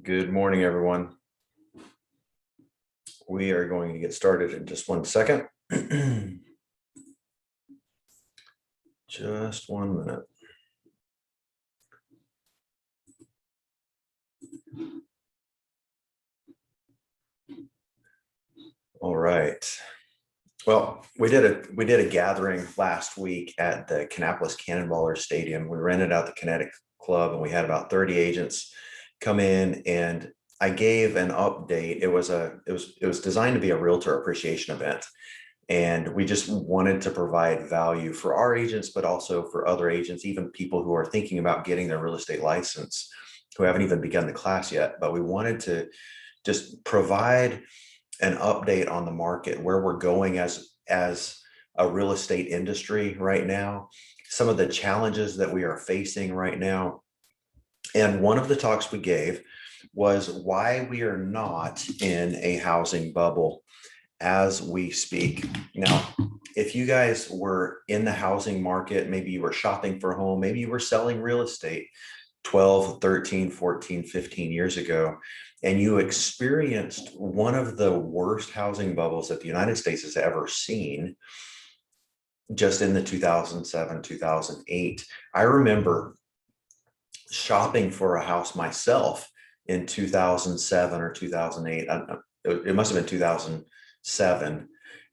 Good morning, everyone. We are going to get started in just 1 second. Just 1 minute. All right. Well, we did a gathering last week at the Kannapolis Cannonballer Stadium. We rented out the Kinetic Club, and we had about 30 agents come in, and I gave an update. It was designed to be a realtor appreciation event. And we just wanted to provide value for our agents, but also for other agents, even people who are thinking about getting their real estate license, who haven't even begun the class yet. But we wanted to just provide an update on the market, where we're going as a real estate industry right now, some of the challenges that we are facing right now. And one of the talks we gave was why we are not in a housing bubble as we speak. Now, if you guys were in the housing market, maybe you were shopping for a home, maybe you were selling real estate 12, 13, 14, 15 years ago, and you experienced one of the worst housing bubbles that the United States has ever seen, just in the 2007, 2008. I remember shopping for a house myself in 2007 or 2008. It must have been 2007,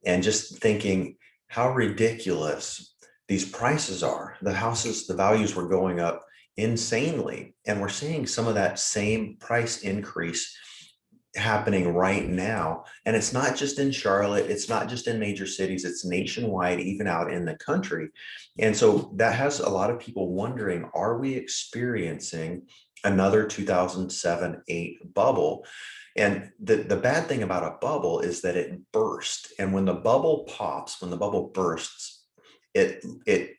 and just thinking how ridiculous these prices are. The values were going up insanely, and we're seeing some of that same price increase happening right now. And it's not just in Charlotte, it's not just in major cities, it's nationwide, even out in the country. And so that has a lot of people wondering, are we experiencing another 2007-8 bubble? And the bad thing about a bubble is that it bursts. And when the bubble pops, when the bubble bursts, it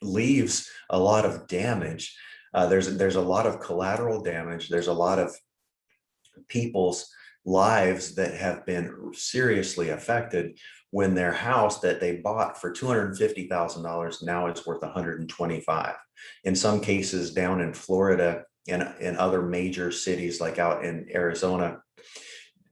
leaves a lot of damage. There's a lot of collateral damage. There's a lot of people's lives that have been seriously affected when their house that they bought for $250,000 now is worth $125,000. In some cases down in Florida and in other major cities like out in Arizona,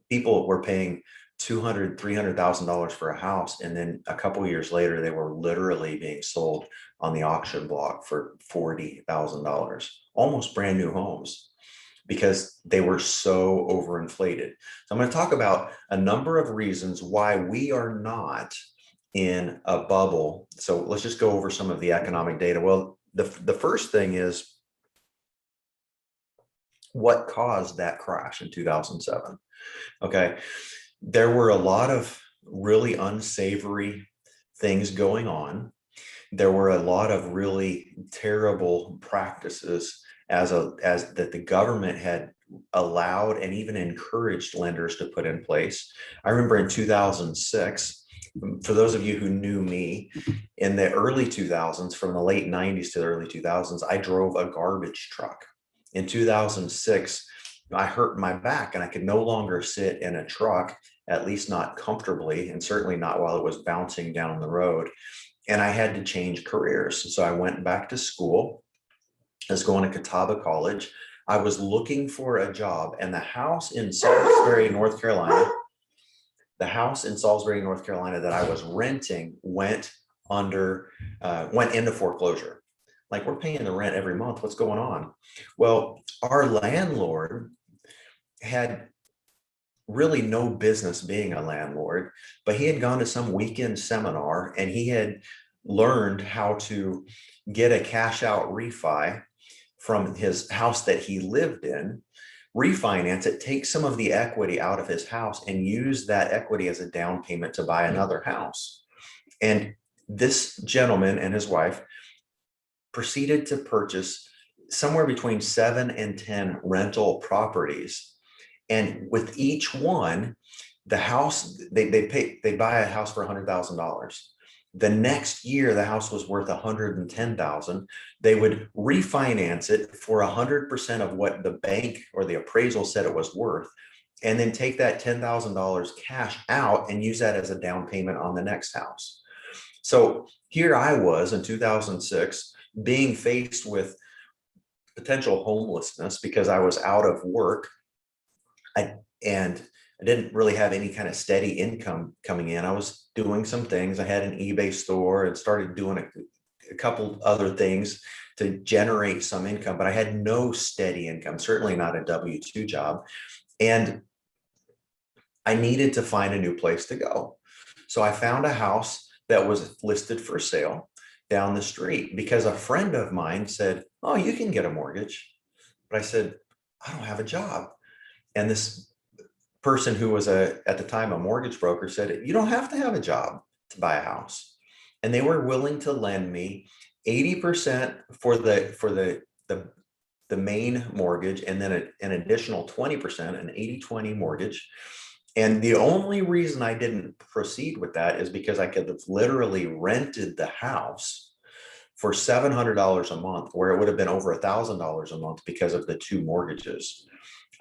people were paying $200,000, $300,000 for a house, and then a couple of years later they were literally being sold on the auction block for $40,000, almost brand new homes, because they were so overinflated. So I'm going to talk about a number of reasons why we are not in a bubble. So let's just go over some of the economic data. Well, the first thing is, what caused that crash in 2007? Okay, there were a lot of really unsavory things going on. There were a lot of really terrible practices as that the government had allowed and even encouraged lenders to put in place. I remember in 2006, for those of you who knew me, in the early 2000s, from the late 90s to the early 2000s, I drove a garbage truck. In 2006, I hurt my back and I could no longer sit in a truck, at least not comfortably, and certainly not while it was bouncing down the road. And I had to change careers. So I went back to school. I was going to Catawba College. I was looking for a job, and the house in Salisbury, North Carolina, that I was renting went into foreclosure. Like, we're paying the rent every month. What's going on? Well, our landlord had really no business being a landlord, but he had gone to some weekend seminar and he had learned how to get a cash out refi from his house that he lived in, refinance it, take some of the equity out of his house, and use that equity as a down payment to buy another house. And this gentleman and his wife proceeded to purchase somewhere between 7 and 10 rental properties. And with each one, the house, they buy a house for $100,000. The next year, the house was worth $110,000. They would refinance it for 100% of what the bank or the appraisal said it was worth, and then take that $10,000 cash out and use that as a down payment on the next house. So here I was in 2006, being faced with potential homelessness because I was out of work. I and I didn't really have any kind of steady income coming in. I was doing some things. I had an eBay store and started doing a couple other things to generate some income, but I had no steady income, certainly not a W-2 job. And I needed to find a new place to go. So I found a house that was listed for sale down the street because a friend of mine said, "Oh, you can get a mortgage." But I said, "I don't have a job." And this person who was at the time a mortgage broker said, "You don't have to have a job to buy a house." And they were willing to lend me 80% for the main mortgage, and then an additional 20%, an 80-20 mortgage. And the only reason I didn't proceed with that is because I could have literally rented the house for $700 a month, where it would have been over $1,000 a month because of the two mortgages.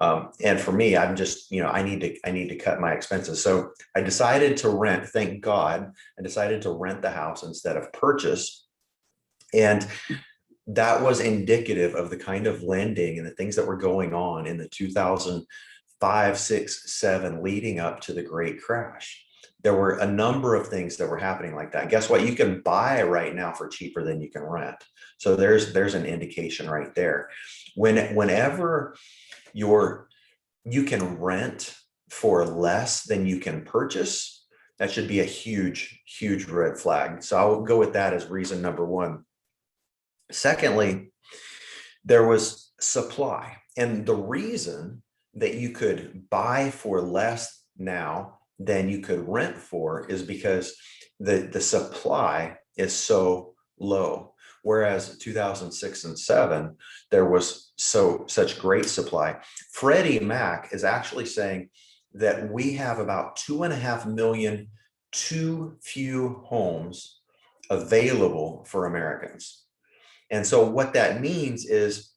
And for me, I'm just, I need to cut my expenses. So I decided to rent. Thank God, I decided to rent the house instead of purchase. And that was indicative of the kind of lending and the things that were going on in the 2005, 6, 7 leading up to the great crash. There were a number of things that were happening like that. Guess what? You can buy right now for cheaper than you can rent. So there's an indication right there. Whenever you can rent for less than you can purchase, that should be a huge, huge red flag. So I'll go with that as reason number one. Secondly, there was supply. And the reason that you could buy for less now than you could rent for is because the supply is so low. Whereas 2006 and 7, there was such great supply. Freddie Mac is actually saying that we have about 2.5 million too few homes available for Americans. And so what that means is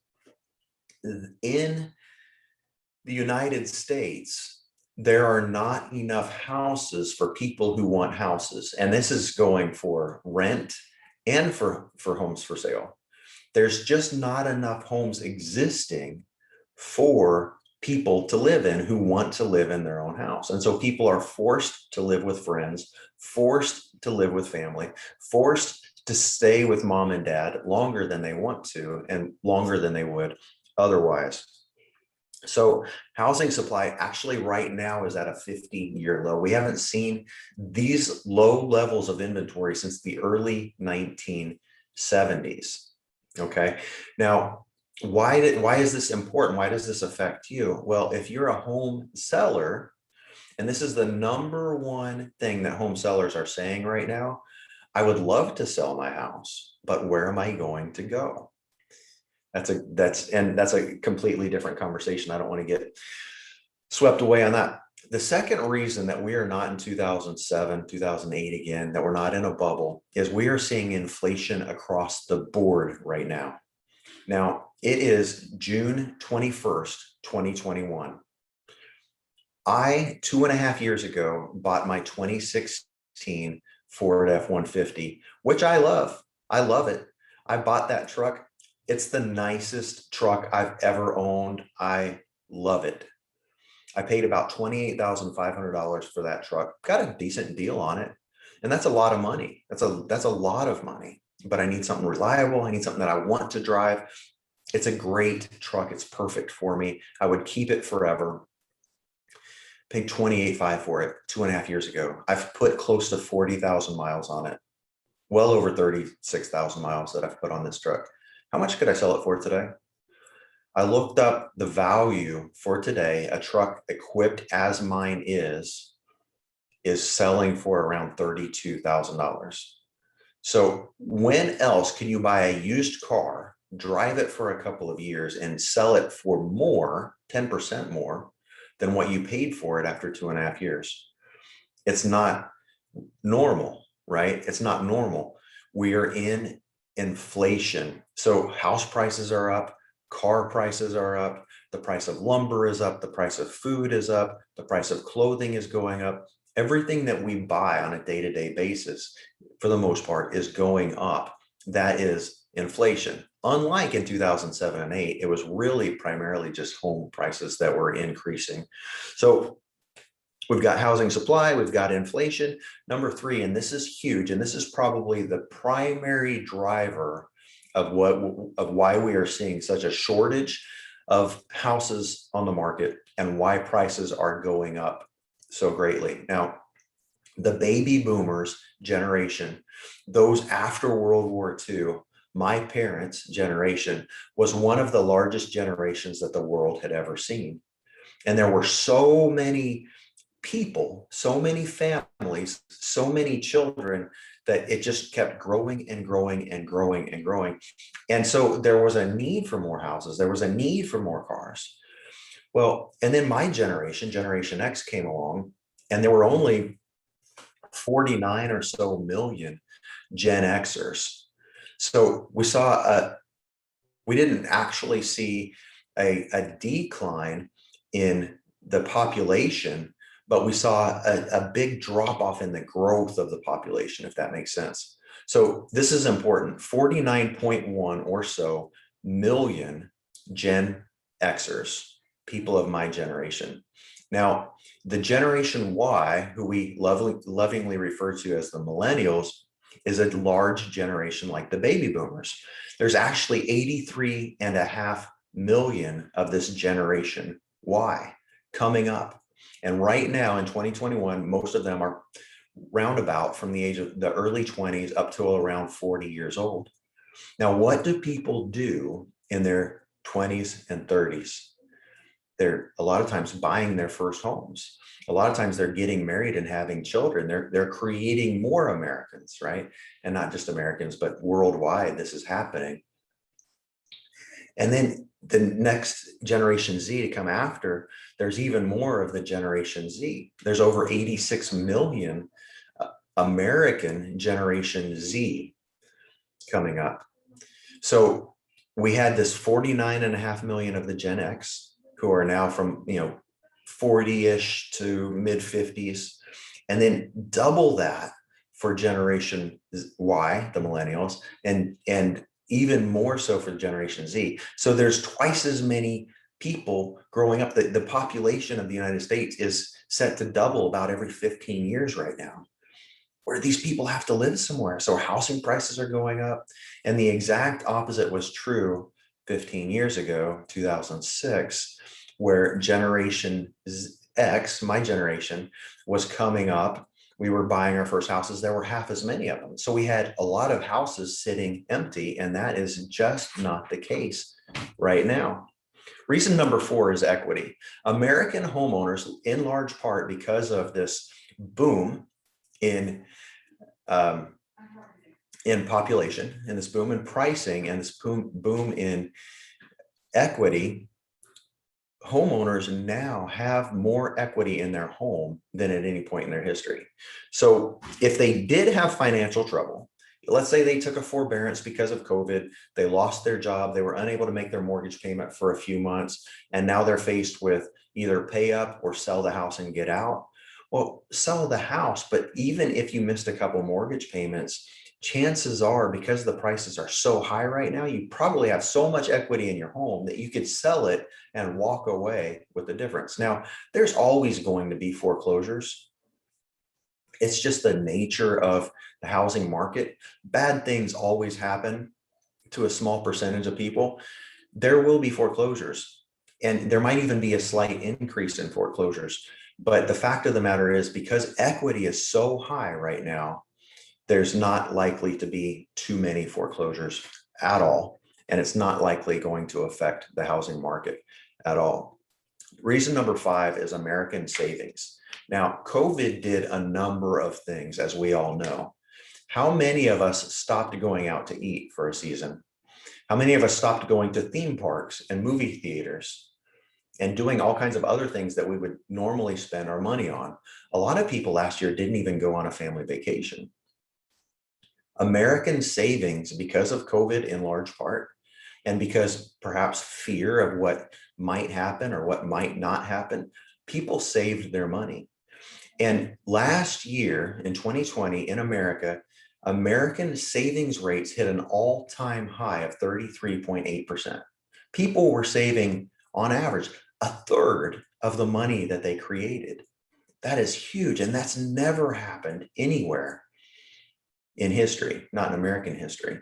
in the United States, there are not enough houses for people who want houses. And this is going for rent and for homes for sale. There's just not enough homes existing for people to live in who want to live in their own house. And so people are forced to live with friends, forced to live with family, forced to stay with mom and dad longer than they want to and longer than they would otherwise. So housing supply actually right now is at a 50-year low. We haven't seen these low levels of inventory since the early 1970s. Okay. Now, why is this important? Why does this affect you? Well, if you're a home seller, and this is the number one thing that home sellers are saying right now, I would love to sell my house, but where am I going to go? That's a completely different conversation. I don't want to get swept away on that. The second reason that we are not in 2007, 2008 again, that we're not in a bubble, is we are seeing inflation across the board right now. Now, it is June 21st, 2021. I, 2.5 years ago, bought my 2016 Ford F-150, which I love. I love it. I bought that truck. It's the nicest truck I've ever owned. I love it. I paid about $28,500 for that truck. Got a decent deal on it. And that's a lot of money. That's a lot of money. But I need something reliable. I need something that I want to drive. It's a great truck. It's perfect for me. I would keep it forever. Paid $28,500 for it 2.5 years ago. I've put close to 40,000 miles on it. Well over 36,000 miles that I've put on this truck. How much could I sell it for today? I looked up the value for today. A truck equipped as mine is selling for around $32,000. So when else can you buy a used car, drive it for a couple of years, and sell it for more, 10% more than what you paid for it after 2.5 years? It's not normal, right? It's not normal. We are in inflation. So house prices are up, car prices are up, the price of lumber is up, the price of food is up, the price of clothing is going up. Everything that we buy on a day-to-day basis, for the most part, is going up. That is inflation. Unlike in 2007 and 8, it was really primarily just home prices that were increasing. So we've got housing supply, we've got inflation. Number three, and this is huge, and this is probably the primary driver of why we are seeing such a shortage of houses on the market and why prices are going up so greatly. Now, the baby boomers generation, those after World War II, my parents' generation, was one of the largest generations that the world had ever seen. And there were so many people, so many families, so many children that it just kept growing and growing and growing and growing. And so there was a need for more houses. There was a need for more cars. Well, and then my generation, Generation X, came along, and there were only 49 or so million Gen Xers. So we didn't actually see a decline in the population, but we saw a big drop off in the growth of the population, if that makes sense. So this is important. 49.1 or so million Gen Xers, people of my generation. Now, the Generation Y, who we lovingly refer to as the millennials, is a large generation like the baby boomers. There's actually 83.5 million of this Generation Y coming up. And right now in 2021, most of them are roundabout from the age of the early 20s up to around 40 years old. Now, what do people do in their 20s and 30s? They're a lot of times buying their first homes. A lot of times they're getting married and having children. They're creating more Americans, right? And not just Americans, but worldwide, this is happening. And then the next Generation Z to come after, there's even more of the Generation Z. There's over 86 million American Generation Z coming up. So we had this 49.5 million of the Gen X, who are now from 40-ish to mid 50s, and then double that for Generation Y, the millennials, and even more so for Generation Z. So there's twice as many people growing up. The population of the United States is set to double about every 15 years right now, where these people have to live somewhere. So housing prices are going up, and the exact opposite was true 15 years ago, 2006, where Generation X, my generation, was coming up. We were buying our first houses. There were half as many of them. So we had a lot of houses sitting empty, and that is just not the case right now. Reason number 4 is equity. American homeowners, in large part because of this boom in population, and this boom in pricing, and this boom in equity, homeowners now have more equity in their home than at any point in their history. So if they did have financial trouble, let's say they took a forbearance because of COVID, they lost their job, they were unable to make their mortgage payment for a few months, and now they're faced with either pay up or sell the house and get out. Well, sell the house, but even if you missed a couple mortgage payments, chances are, because the prices are so high right now, you probably have so much equity in your home that you could sell it and walk away with the difference. Now, there's always going to be foreclosures. It's just the nature of the housing market. Bad things always happen to a small percentage of people. There will be foreclosures, and there might even be a slight increase in foreclosures. But the fact of the matter is, because equity is so high right now, there's not likely to be too many foreclosures at all. And it's not likely going to affect the housing market at all. Reason number 5 is American savings. Now, COVID did a number of things, as we all know. How many of us stopped going out to eat for a season? How many of us stopped going to theme parks and movie theaters and doing all kinds of other things that we would normally spend our money on? A lot of people last year didn't even go on a family vacation. American savings, because of COVID in large part, and because perhaps fear of what might happen or what might not happen, people saved their money. And last year in 2020 in America, American savings rates hit an all-time high of 33.8%. People were saving, on average, a third of the money that they created. That is huge, and that's never happened anywhere in history, not in American history.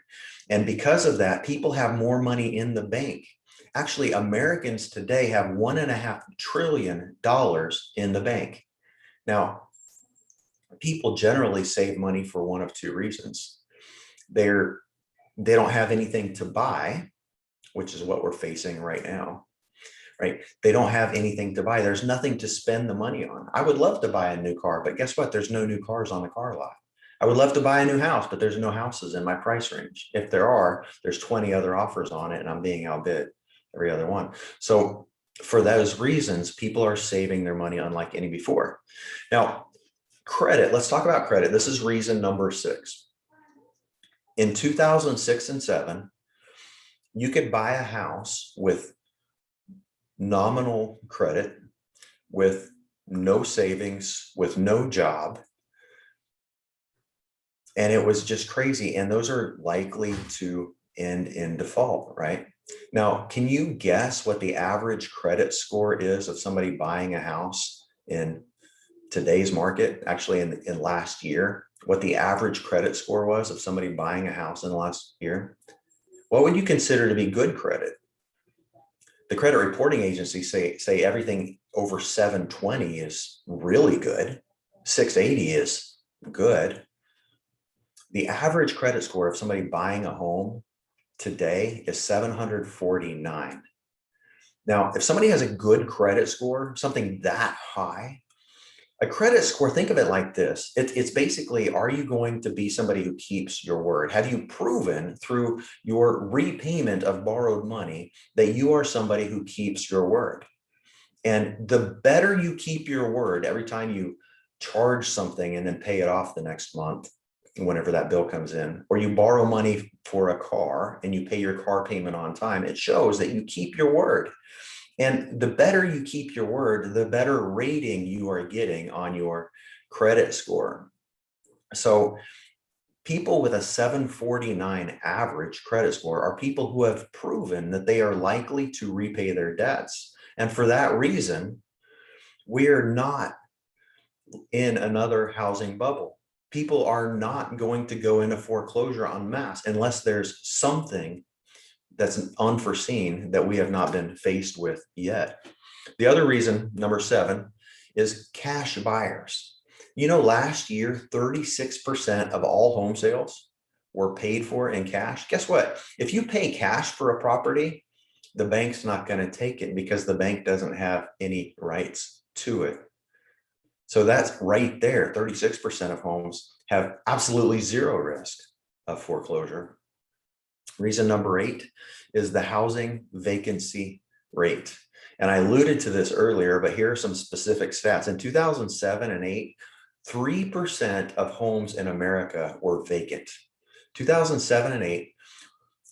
And because of that, people have more money in the bank. Actually, Americans today have $1.5 trillion in the bank. Now, people generally save money for one of two reasons. They don't have anything to buy, which is what we're facing right now, right? They don't have anything to buy. There's nothing to spend the money on. I would love to buy a new car, but guess what? There's no new cars on the car lot. I would love to buy a new house, but there's no houses in my price range. If there are, there's 20 other offers on it and I'm being outbid every other one. So for those reasons, people are saving their money unlike any before. Now, credit, let's talk about credit. This is reason number 6. In 2006 and 7, you could buy a house with nominal credit, with no savings, with no job. And it was just crazy. And those are likely to end in default, right? Now, can you guess what the average credit score is of somebody buying a house in today's market? Actually, in last year, what the average credit score was of somebody buying a house in the last year? What would you consider to be good credit? The credit reporting agencies say everything over 720 is really good. 680 is good. The average credit score of somebody buying a home today is 749. Now, if somebody has a good credit score, something that high, a credit score, think of it like this. It's basically, are you going to be somebody who keeps your word? Have you proven through your repayment of borrowed money that you are somebody who keeps your word? And the better you keep your word every time you charge something and then pay it off the next month, whenever that bill comes in, or you borrow money for a car and you pay your car payment on time, it shows that you keep your word. And the better you keep your word, the better rating you are getting on your credit score. So people with a 749 average credit score are people who have proven that they are likely to repay their debts. And for that reason, we're not in another housing bubble. People are not going to go into foreclosure en masse unless there's something that's unforeseen that we have not been faced with yet. The other reason, number 7, is cash buyers. You know, last year, 36% of all home sales were paid for in cash. Guess what? If you pay cash for a property, the bank's not going to take it because the bank doesn't have any rights to it. So that's right there. 36% of homes have absolutely zero risk of foreclosure. Reason number 8 is the housing vacancy rate. And I alluded to this earlier, but here are some specific stats. In 2007 and 8, 3% of homes in America were vacant. 2007 and 8,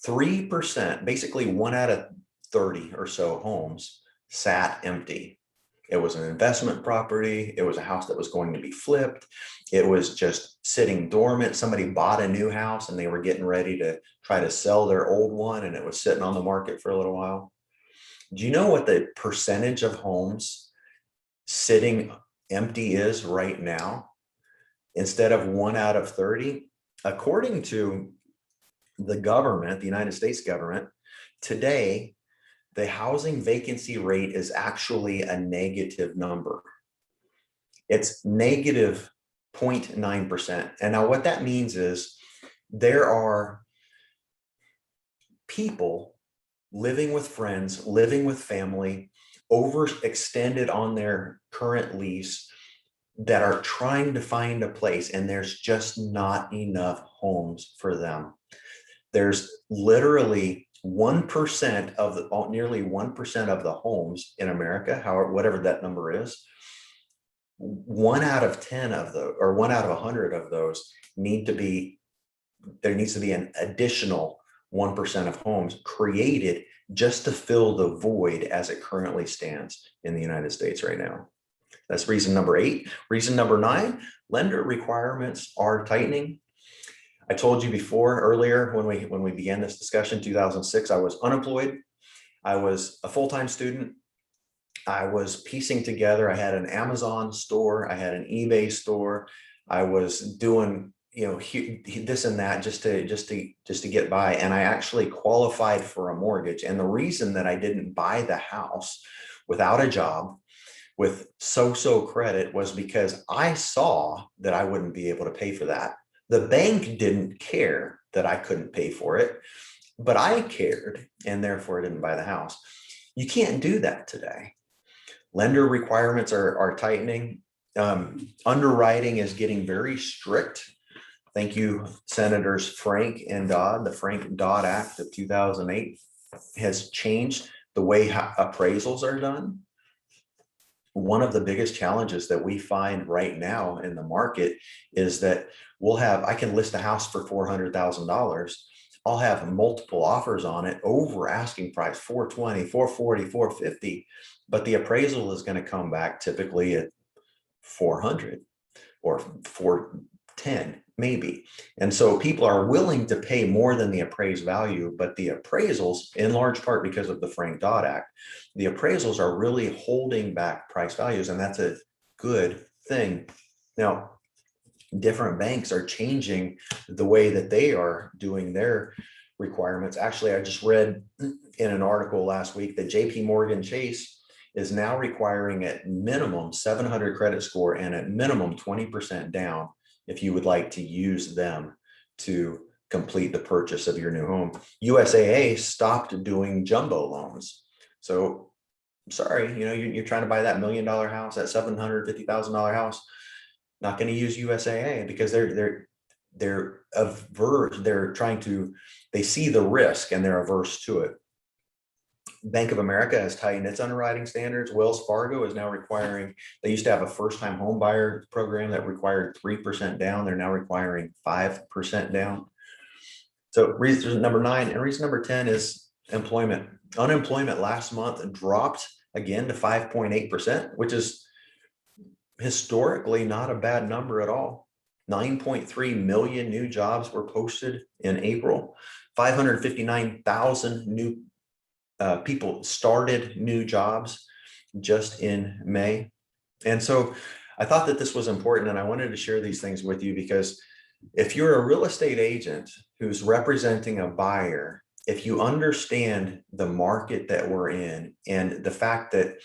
3%, basically 1 out of 30 or so homes sat empty. It was an investment property. It was a house that was going to be flipped. It was just sitting dormant. Somebody bought a new house and they were getting ready to try to sell their old one, and it was sitting on the market for a little while. Do you know what the percentage of homes sitting empty is right now instead of 1 out of 30? According to the government, the United States government, today, the housing vacancy rate is actually a negative number. It's negative 0.9%. And now what that means is there are people living with friends, living with family, overextended on their current lease that are trying to find a place, and there's just not enough homes for them. There's literally 1% of the, nearly 1% of the homes in America, however, whatever that number is, 1 out of 10 of those, or 1 out of 100 of those need to be, there needs to be an additional 1% of homes created just to fill the void as it currently stands in the United States right now. That's reason number 8. Reason number 9, lender requirements are tightening. I told you before earlier when we began this discussion, 2006, I was unemployed. I was a full-time student. I was piecing together, I had an Amazon store, I had an eBay store. I was doing, this and that just to get by. And I actually qualified for a mortgage. And the reason that I didn't buy the house without a job with so-so credit was because I saw that I wouldn't be able to pay for that. The bank didn't care that I couldn't pay for it, but I cared, and therefore I didn't buy the house. You can't do that today. Lender requirements are tightening. Underwriting is getting very strict. Thank you, Senators Frank and Dodd. The Frank-Dodd Act of 2008 has changed the way appraisals are done. One of the biggest challenges that we find right now in the market is that I can list a house for $400,000. I'll have multiple offers on it over asking price, 420, 440, 450, but the appraisal is going to come back typically at 400 or 410 maybe. And so people are willing to pay more than the appraised value, but the appraisals, in large part because of the Frank-Dodd Act, the appraisals are really holding back price values, and that's a good thing. Now, different banks are changing the way that they are doing their requirements. Actually, I just read in an article last week that JP Morgan Chase is now requiring at minimum 700 credit score and at minimum 20% down if you would like to use them to complete the purchase of your new home. USAA stopped doing jumbo loans. So sorry, you're trying to buy that $1 million house, that $750,000 house, not going to use USAA because they're averse. They see the risk and they're averse to it. Bank of America has tightened its underwriting standards. Wells Fargo is now requiring, they used to have a first-time home buyer program that required 3% down. They're now requiring 5% down. So reason number 9 and reason number 10 is employment. Unemployment last month dropped again to 5.8%, which is historically not a bad number at all. 9.3 million new jobs were posted in April. 559,000 new people started new jobs just in May. And so I thought that this was important, and I wanted to share these things with you because if you're a real estate agent who's representing a buyer, if you understand the market that we're in and the fact that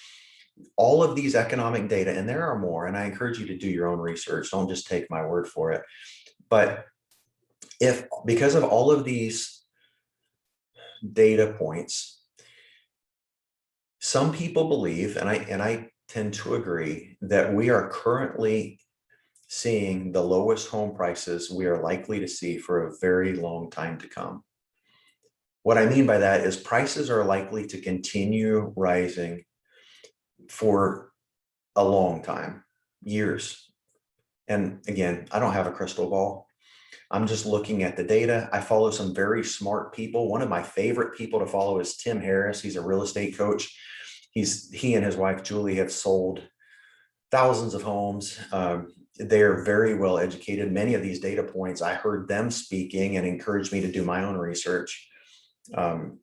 all of these economic data, and there are more, and I encourage you to do your own research, don't just take my word for it. But because of all of these data points, some people believe, and I tend to agree, that we are currently seeing the lowest home prices we are likely to see for a very long time to come. What I mean by that is prices are likely to continue rising for a long time, years. And again, I don't have a crystal ball. I'm just looking at the data. I follow some very smart people. One of my favorite people to follow is Tim Harris. He's a real estate coach. He and his wife, Julie, have sold thousands of homes. They're very well educated. Many of these data points, I heard them speaking and encouraged me to do my own research. And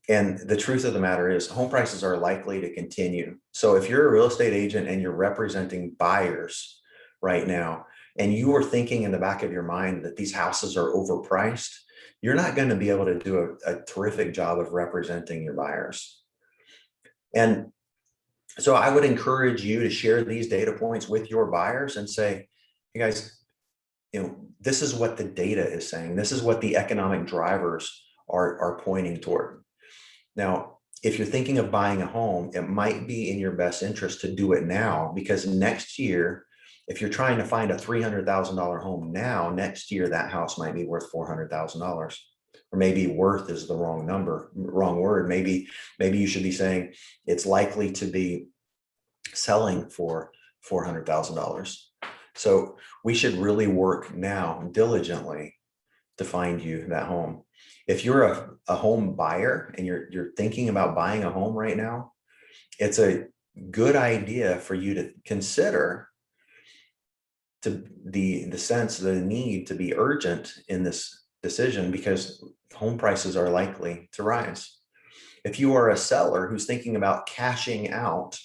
the truth of the matter is home prices are likely to continue. So if you're a real estate agent and you're representing buyers right now, and you are thinking in the back of your mind that these houses are overpriced, you're not going to be able to do a terrific job of representing your buyers. And so I would encourage you to share these data points with your buyers and say, hey guys, this is what the data is saying. This is what the economic drivers are pointing toward. Now, if you're thinking of buying a home, it might be in your best interest to do it now, because next year, if you're trying to find a $300,000 home now, next year that house might be worth $400,000. Or maybe worth is the wrong number, wrong word. Maybe you should be saying it's likely to be selling for $400,000. So we should really work now diligently to find you that home. If you're a home buyer and you're thinking about buying a home right now, it's a good idea for you to consider the sense, the need to be urgent in this decision because home prices are likely to rise. If you are a seller who's thinking about cashing out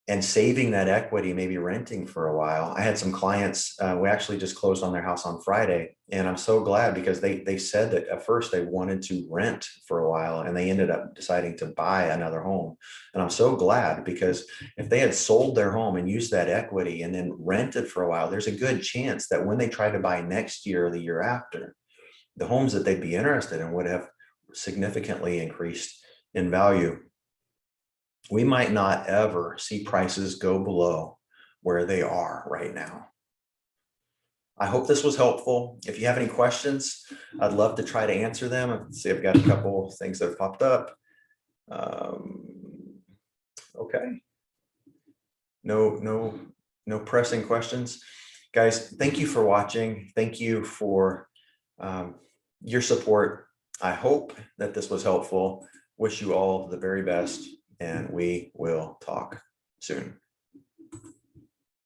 and saving that equity, maybe renting for a while. I had some clients, we actually just closed on their house on Friday, and I'm so glad because they said that at first they wanted to rent for a while and they ended up deciding to buy another home. And I'm so glad because if they had sold their home and used that equity and then rented for a while, there's a good chance that when they try to buy next year or the year after, the homes that they'd be interested in would have significantly increased in value. We might not ever see prices go below where they are right now. I hope this was helpful. If you have any questions, I'd love to try to answer them. Let's see, I've got a couple of things that have popped up. Okay. No pressing questions. Guys, thank you for watching. Thank you for your support. I hope that this was helpful. Wish you all the very best, and we will talk soon.